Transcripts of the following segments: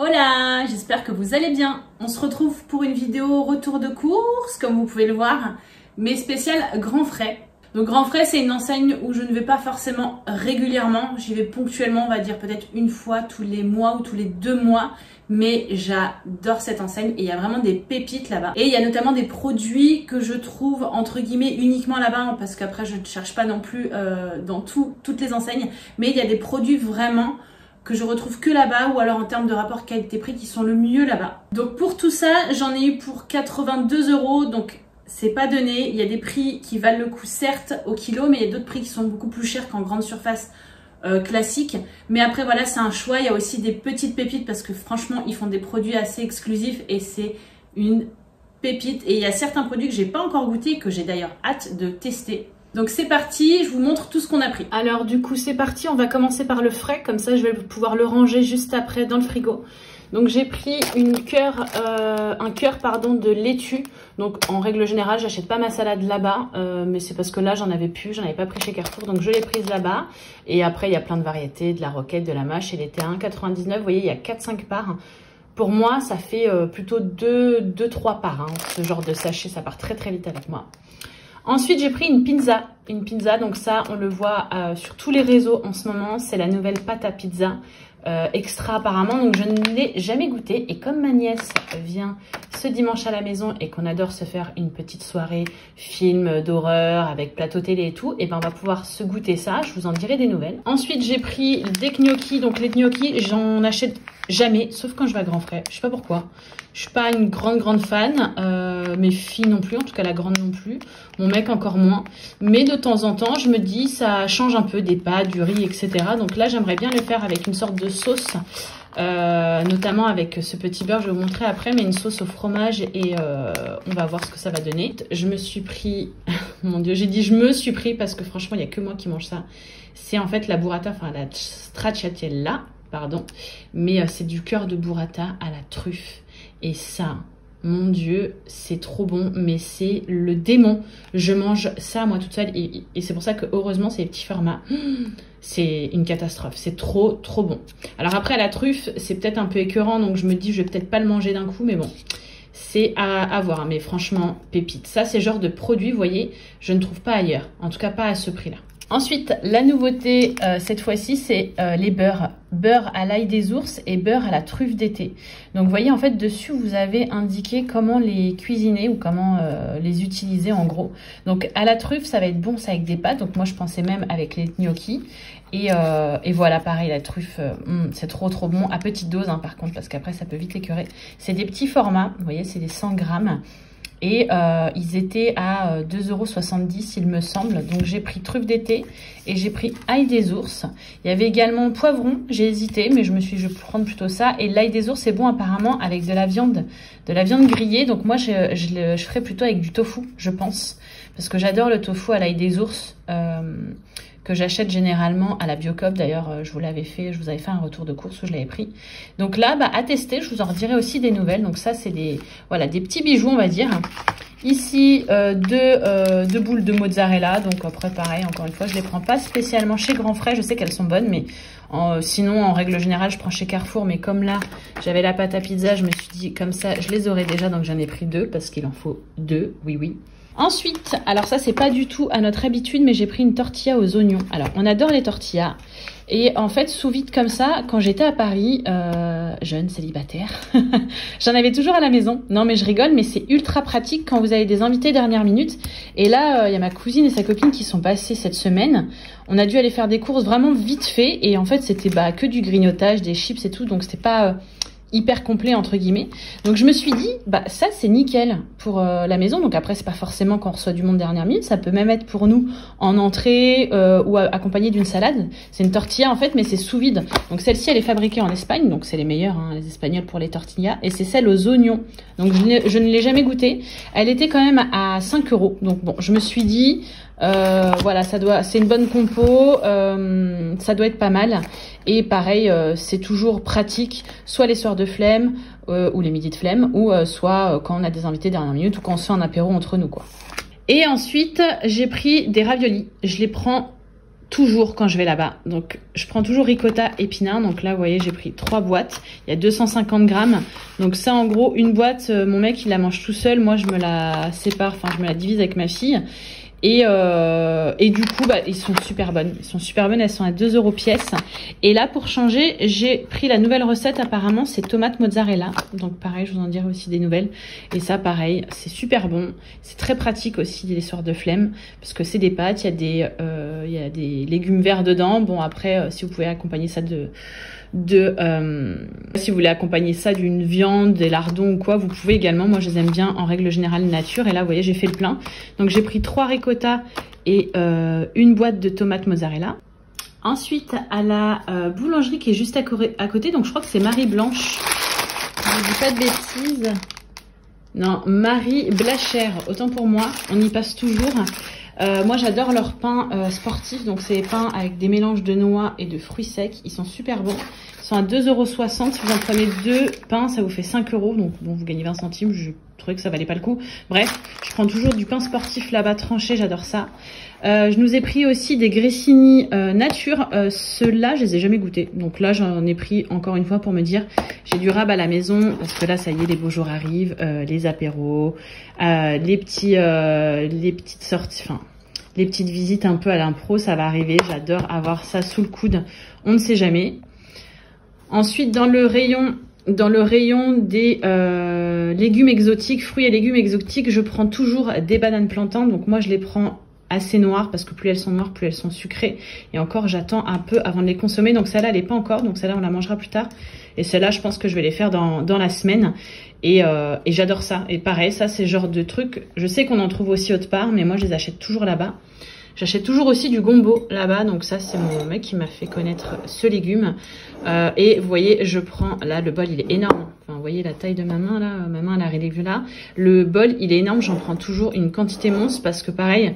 Hola, j'espère que vous allez bien. On se retrouve pour une vidéo retour de course, comme vous pouvez le voir, mais spéciale Grand Frais. Donc Grand Frais, c'est une enseigne où je ne vais pas forcément régulièrement, j'y vais ponctuellement, on va dire peut-être une fois tous les mois ou tous les 2 mois, mais j'adore cette enseigne et il y a vraiment des pépites là-bas. Et il y a notamment des produits que je trouve entre guillemets uniquement là-bas, parce qu'après je ne cherche pas non plus dans toutes les enseignes, mais il y a des produits vraiment que je retrouve que là-bas, ou alors en termes de rapport qualité-prix qui sont le mieux là-bas. Donc pour tout ça, j'en ai eu pour 82 €, donc c'est pas donné. Il y a des prix qui valent le coup certes au kilo, mais il y a d'autres prix qui sont beaucoup plus chers qu'en grande surface classique. Mais après voilà, c'est un choix. Il y a aussi des petites pépites parce que franchement, ils font des produits assez exclusifs et c'est une pépite. Et il y a certains produits que j'ai pas encore goûté et que j'ai d'ailleurs hâte de tester. Donc c'est parti, je vous montre tout ce qu'on a pris. Alors du coup c'est parti, on va commencer par le frais, comme ça je vais pouvoir le ranger juste après dans le frigo. Donc j'ai pris un cœur de laitue. Donc en règle générale j'achète pas ma salade là-bas, mais c'est parce que là j'en avais plus, j'en avais pas pris chez Carrefour, donc je l'ai prise là-bas. Et après il y a plein de variétés, de la roquette, de la mâche, elle était à 1,99 €, vous voyez il y a 4-5 parts. Pour moi ça fait plutôt 2-3 parts, hein. Ce genre de sachet ça part très très vite avec moi. Ensuite, j'ai pris une pizza, donc ça, on le voit sur tous les réseaux en ce moment, c'est la nouvelle pâte à pizza extra apparemment, donc je ne l'ai jamais goûté. Et comme ma nièce vient ce dimanche à la maison et qu'on adore se faire une petite soirée film d'horreur avec plateau télé et tout, et ben on va pouvoir se goûter ça, je vous en dirai des nouvelles. Ensuite, j'ai pris des gnocchis, donc les gnocchis, j'en achète jamais, sauf quand je vais à Grand Frais, je sais pas pourquoi. Je suis pas une grande fan, mes filles non plus, en tout cas la grande non plus, mon mec encore moins. Mais de temps en temps, je me dis ça change un peu des pâtes, du riz, etc. Donc là, j'aimerais bien le faire avec une sorte de sauce, notamment avec ce petit beurre, je vais vous montrer après, mais une sauce au fromage et on va voir ce que ça va donner. Je me suis pris, mon Dieu, j'ai dit je me suis pris parce que franchement, il n'y a que moi qui mange ça. C'est en fait la burrata, enfin la stracciatella, pardon, mais c'est du cœur de burrata à la truffe. Et ça, mon Dieu, c'est trop bon, mais c'est le démon. Je mange ça moi toute seule et c'est pour ça que heureusement c'est les petits formats. C'est une catastrophe, c'est trop bon. Alors après la truffe, c'est peut-être un peu écœurant, donc je me dis je vais peut-être pas le manger d'un coup, mais bon, c'est à voir. Mais franchement, pépite. Ça c'est le genre de produit, vous voyez, je ne trouve pas ailleurs, en tout cas pas à ce prix-là. Ensuite, la nouveauté cette fois-ci, c'est les beurres. Beurre à l'ail des ours et beurre à la truffe d'été. Donc vous voyez en fait dessus vous avez indiqué comment les cuisiner ou comment les utiliser en gros. Donc à la truffe ça va être bon, ça avec des pâtes. Donc moi je pensais même avec les gnocchis. Et voilà pareil la truffe, c'est trop bon à petite dose hein, par contre parce qu'après ça peut vite écœurer. C'est des petits formats, vous voyez c'est des 100 grammes. Et ils étaient à 2,70 € il me semble. Donc j'ai pris truffe d'été et j'ai pris ail des ours. Il y avait également poivron, j'ai hésité mais je me suis dit je vais prendre plutôt ça. Et l'ail des ours c'est bon apparemment avec de la viande grillée. Donc moi je ferai plutôt avec du tofu je pense. Parce que j'adore le tofu à l'ail des ours que j'achète généralement à la Biocoop. D'ailleurs, je vous l'avais fait, je vous avais fait un retour de course où je l'avais pris. Donc là, à tester, je vous en redirai aussi des nouvelles. Donc ça, c'est des petits bijoux, on va dire. Ici, deux boules de mozzarella. Donc après, pareil, encore une fois, je les prends pas spécialement chez Grand Frais. Je sais qu'elles sont bonnes, mais sinon, en règle générale, je prends chez Carrefour. Mais comme là, j'avais la pâte à pizza, je me suis dit, comme ça, je les aurais déjà. Donc j'en ai pris 2 parce qu'il en faut 2, oui. Ensuite, alors ça c'est pas du tout à notre habitude, mais j'ai pris une tortilla aux oignons. Alors on adore les tortillas et en fait sous vide comme ça, quand j'étais à Paris, jeune célibataire, j'en avais toujours à la maison. Non mais je rigole, mais c'est ultra pratique quand vous avez des invités dernière minute. Et là, il y a ma cousine et sa copine qui sont passées cette semaine. On a dû aller faire des courses vraiment vite fait et en fait c'était que du grignotage, des chips et tout, donc c'était pas hyper complet entre guillemets. Donc je me suis dit ça c'est nickel pour la maison. Donc après c'est pas forcément quand on reçoit du monde dernière minute, ça peut même être pour nous en entrée ou accompagné d'une salade. C'est une tortilla en fait mais c'est sous vide. Donc celle-ci elle est fabriquée en Espagne, donc c'est les meilleures hein, les Espagnols pour les tortillas, et c'est celle aux oignons. Donc je ne l'ai jamais goûtée. Elle était quand même à 5 €. Donc bon, je me suis dit voilà, c'est une bonne compo, ça doit être pas mal. Et pareil, c'est toujours pratique, soit les soirs de flemme ou les midis de flemme, ou soit quand on a des invités dernière minute ou quand on se fait un apéro entre nous quoi. Et ensuite, j'ai pris des raviolis. Je les prends toujours quand je vais là-bas. Donc je prends toujours ricotta épinard. Donc là vous voyez j'ai pris 3 boîtes. Il y a 250 grammes. Donc ça en gros une boîte, mon mec il la mange tout seul. Moi je me la sépare, enfin je me la divise avec ma fille. Et du coup, bah, ils sont super bonnes. Ils sont super bonnes, elles sont à 2 € pièce. Et là, pour changer, j'ai pris la nouvelle recette. Apparemment, c'est tomate mozzarella. Donc pareil, je vous en dirai aussi des nouvelles. Et ça, pareil, c'est super bon. C'est très pratique aussi les soirs de flemme. Parce que c'est des pâtes, il y a des légumes verts dedans. Bon, après, si vous pouvez accompagner ça si vous voulez accompagner ça d'une viande, des lardons ou quoi, vous pouvez également. Moi je les aime bien en règle générale nature. Et là vous voyez j'ai fait le plein. Donc j'ai pris 3 ricotta et une boîte de tomates mozzarella. Ensuite à la boulangerie qui est juste à côté, donc je crois que c'est Marie Blanche, je dis pas de bêtises, non, Marie Blachère, autant pour moi, on y passe toujours. Moi j'adore leur pain sportif, donc c'est des pains avec des mélanges de noix et de fruits secs, ils sont super bons. Ils sont à 2,60 €, si vous en prenez 2 pains ça vous fait 5 €, donc bon vous gagnez 20 centimes, je trouvais que ça valait pas le coup. Bref, je prends toujours du pain sportif là-bas tranché, j'adore ça. Je nous ai pris aussi des grissini nature, ceux-là je les ai jamais goûtés, donc là j'en ai pris encore une fois pour me dire j'ai du rab à la maison, parce que là ça y est les beaux jours arrivent, les apéros, les petites sorties, enfin les petites visites un peu à l'impro, ça va arriver, j'adore avoir ça sous le coude, on ne sait jamais. Ensuite dans le rayon des légumes exotiques, fruits et légumes exotiques, je prends toujours des bananes plantains, donc moi je les prends assez noires parce que plus elles sont noires plus elles sont sucrées, et encore j'attends un peu avant de les consommer, donc celle-là elle est pas encore, donc celle-là on la mangera plus tard, et celle-là je pense que je vais les faire dans la semaine, et j'adore ça. Et pareil, ça c'est le genre de truc, je sais qu'on en trouve aussi autre part, mais moi je les achète toujours là-bas. J'achète toujours aussi du gombo là-bas, donc ça c'est mon mec qui m'a fait connaître ce légume. Et vous voyez, je prends, là le bol il est énorme, enfin vous voyez la taille de ma main là, ma main elle arrive là. Le bol il est énorme, j'en prends toujours une quantité monstre parce que pareil,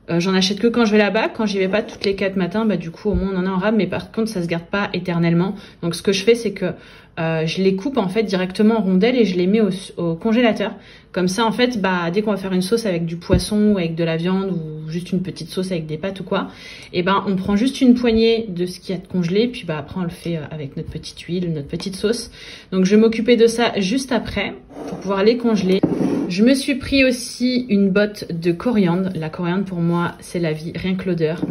j'en achète que quand je vais là-bas, quand j'y vais pas toutes les 4 matins, bah du coup au moins on en a en rab, mais par contre ça se garde pas éternellement. Donc ce que je fais c'est que je les coupe en fait directement en rondelles et je les mets au congélateur. Comme ça en fait, bah dès qu'on va faire une sauce avec du poisson ou avec de la viande ou juste une petite sauce avec des pâtes ou quoi, et ben on prend juste une poignée de ce qu'il y a de congelé, puis bah après on le fait avec notre petite huile, notre petite sauce. Donc je vais m'occuper de ça juste après pour pouvoir les congeler. Je me suis pris aussi une botte de coriandre. La coriandre pour moi c'est la vie, rien que l'odeur.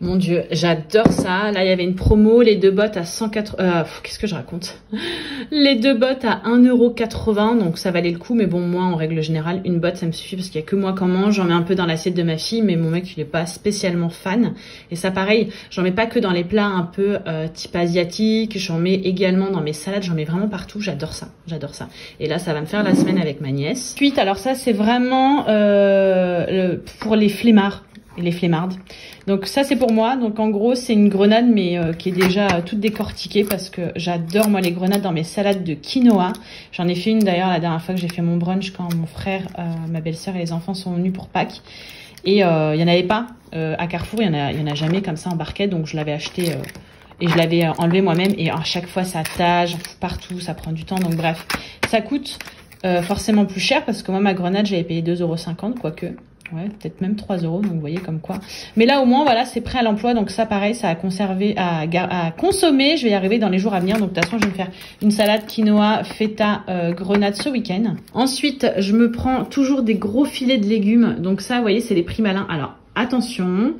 Mon Dieu, j'adore ça. Là, il y avait une promo, les 2 bottes à 180... qu'est-ce que je raconte? Les 2 bottes à 1,80 €, donc ça valait le coup. Mais bon, moi, en règle générale, une botte, ça me suffit parce qu'il n'y a que moi qui en mange. J'en mets un peu dans l'assiette de ma fille, mais mon mec, il n'est pas spécialement fan. Et ça, pareil, j'en mets pas que dans les plats un peu type asiatique. J'en mets également dans mes salades. J'en mets vraiment partout. J'adore ça. J'adore ça. Et là, ça va me faire la semaine avec ma nièce. Ensuite, alors ça, c'est vraiment pour les flemmards. Et les flemmardes. Donc ça c'est pour moi. Donc en gros c'est une grenade mais qui est déjà toute décortiquée parce que j'adore moi les grenades dans mes salades de quinoa. J'en ai fait une d'ailleurs la dernière fois que j'ai fait mon brunch quand mon frère, ma belle-sœur et les enfants sont venus pour Pâques. Et il y en avait pas à Carrefour, il y en a jamais comme ça en barquette, donc je l'avais acheté et je l'avais enlevé moi-même et à chaque fois ça tâche partout, ça prend du temps. Donc bref, ça coûte forcément plus cher parce que moi ma grenade j'avais payé 2,50 € quoique. Ouais, peut-être même 3 €, donc vous voyez comme quoi. Mais là au moins voilà, c'est prêt à l'emploi, donc ça pareil, ça a conservé, à consommer. Je vais y arriver dans les jours à venir, donc de toute façon je vais me faire une salade quinoa, feta, grenade ce week-end. Ensuite, je me prends toujours des gros filets de légumes, donc ça vous voyez c'est les prix malins. Alors attention,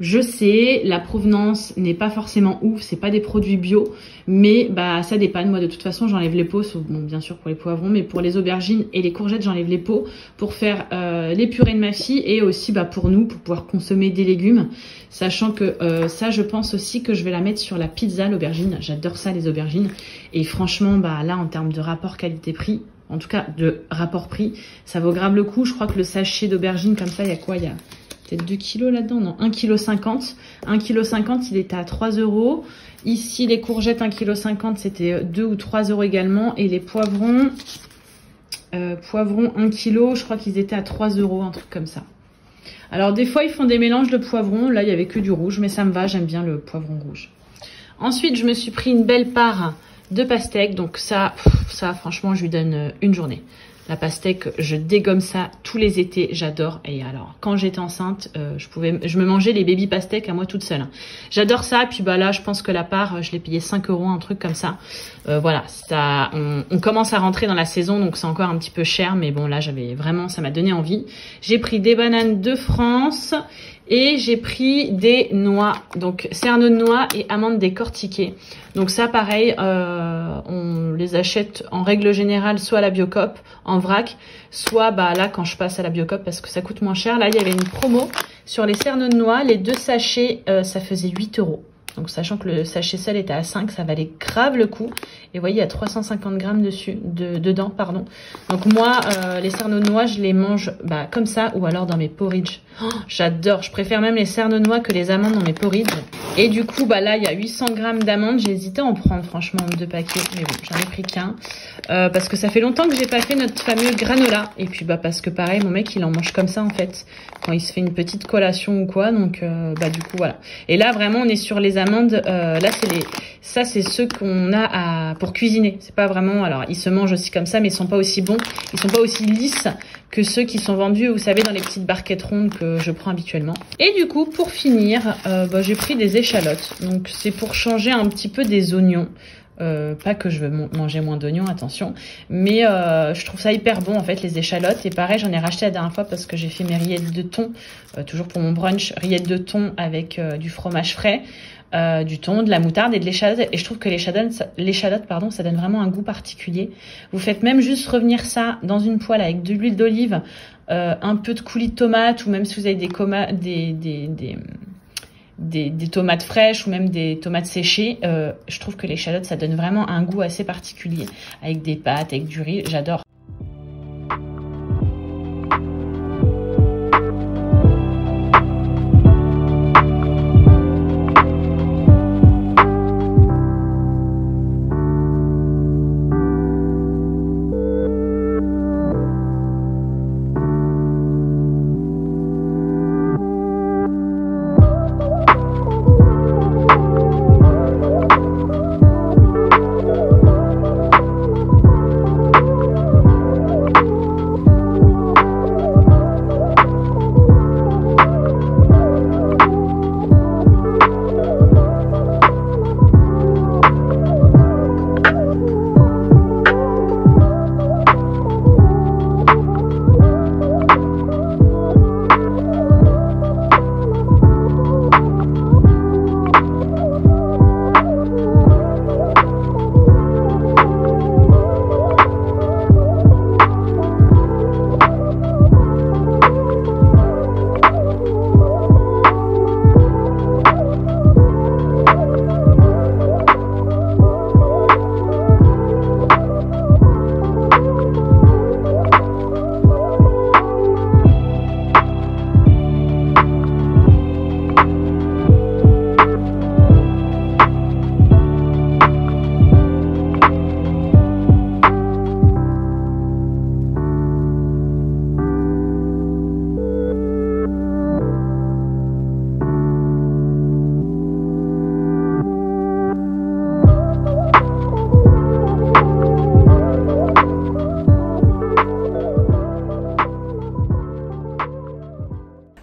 je sais, la provenance n'est pas forcément ouf, c'est pas des produits bio, mais bah ça dépanne. Moi de toute façon j'enlève les peaux, sauf bon bien sûr pour les poivrons, mais pour les aubergines et les courgettes j'enlève les peaux pour faire les purées de ma fille et aussi bah pour nous, pour pouvoir consommer des légumes, sachant que ça je pense aussi que je vais la mettre sur la pizza, l'aubergine. J'adore ça les aubergines et franchement bah là en termes de rapport qualité-prix, en tout cas de rapport prix, ça vaut grave le coup. Je crois que le sachet d'aubergine comme ça, il y a quoi, il y a peut-être 2 kilos là-dedans, non, 1,50 kg. 1,50 kg, il était à 3 €. Ici, les courgettes, 1,50 kg, c'était 2 ou 3 € également. Et les poivrons, 1 kg, je crois qu'ils étaient à 3 €, un truc comme ça. Alors, des fois, ils font des mélanges de poivrons. Là, il n'y avait que du rouge, mais ça me va, j'aime bien le poivron rouge. Ensuite, je me suis pris une belle part de pastèque. Donc ça, franchement, je lui donne une journée. La pastèque, je dégomme ça tous les étés, j'adore. Et alors, quand j'étais enceinte, je me mangeais les baby pastèques à moi toute seule. J'adore ça. Puis bah là, je pense que la part, je l'ai payé 5 €, un truc comme ça. Voilà, ça, on commence à rentrer dans la saison, donc c'est encore un petit peu cher. Mais bon, là, j'avais vraiment, ça m'a donné envie. J'ai pris des bananes de France et j'ai pris des noix. Donc, cerneaux de noix et amandes décortiquées. Donc ça, pareil, on les achète en règle générale soit à la Biocoop, en vrac, soit bah là quand je passe à la Biocoop parce que ça coûte moins cher. Là, il y avait une promo sur les cerneaux de noix. Les 2 sachets, ça faisait 8 €. Donc sachant que le sachet seul était à 5, ça valait grave le coup. Et vous voyez, il y a 350 grammes dedans, pardon. Donc moi, les cerneaux de noix, je les mange bah, comme ça ou alors dans mes porridge. Oh, j'adore, je préfère même les cerneaux de noix que les amandes dans mes porridge. Et du coup, bah là, il y a 800 grammes d'amandes. J'ai hésité à en prendre franchement 2 paquets, mais bon, j'en ai pris qu'un. Parce que ça fait longtemps que j'ai pas fait notre fameux granola. Et puis bah parce que pareil, mon mec, il en mange comme ça en fait, quand il se fait une petite collation ou quoi. Donc bah du coup, voilà. Et là, vraiment, on est sur les amandes. Là, ça, c'est ceux qu'on a pour cuisiner. C'est pas vraiment... Alors, ils se mangent aussi comme ça, mais ils sont pas aussi bons. Ils sont pas aussi lisses que ceux qui sont vendus, vous savez, dans les petites barquettes rondes que je prends habituellement. Et du coup, pour finir, bah, j'ai pris des échalotes. Donc, c'est pour changer un petit peu des oignons. Pas que je veux manger moins d'oignons, attention, mais je trouve ça hyper bon en fait les échalotes. Et pareil, j'en ai racheté la dernière fois parce que j'ai fait mes rillettes de thon, toujours pour mon brunch, rillettes de thon avec du fromage frais, du thon, de la moutarde et de l'échalote. Et je trouve que l'échalote, pardon, ça donne vraiment un goût particulier. Vous faites même juste revenir ça dans une poêle avec de l'huile d'olive, un peu de coulis de tomate, ou même si vous avez des tomates fraîches ou même des tomates séchées, je trouve que l'échalote, ça donne vraiment un goût assez particulier. Avec des pâtes, avec du riz, j'adore.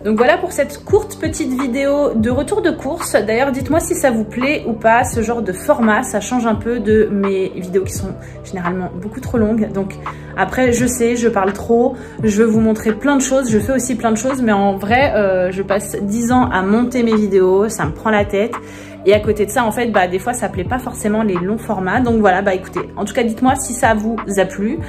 Donc voilà pour cette courte petite vidéo de retour de course. D'ailleurs, dites-moi si ça vous plaît ou pas, ce genre de format. Ça change un peu de mes vidéos qui sont généralement beaucoup trop longues. Donc après, je sais, je parle trop, je veux vous montrer plein de choses, je fais aussi plein de choses. Mais en vrai, je passe 10 ans à monter mes vidéos, ça me prend la tête. Et à côté de ça, en fait, bah, des fois, ça plaît pas forcément les longs formats. Donc voilà, bah écoutez, en tout cas, dites-moi si ça vous a plu.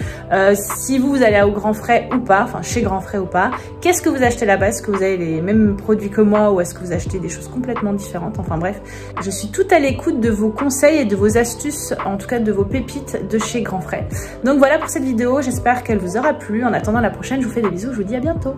Si vous allez au Grand Frais ou pas, enfin chez Grand Frais ou pas. Qu'est-ce que vous achetez là-bas? Est-ce que vous avez les mêmes produits que moi ou est-ce que vous achetez des choses complètement différentes? Enfin bref, je suis tout à l'écoute de vos conseils et de vos astuces, en tout cas de vos pépites de chez Grand Frais. Donc voilà pour cette vidéo, j'espère qu'elle vous aura plu. En attendant la prochaine, je vous fais des bisous, je vous dis à bientôt.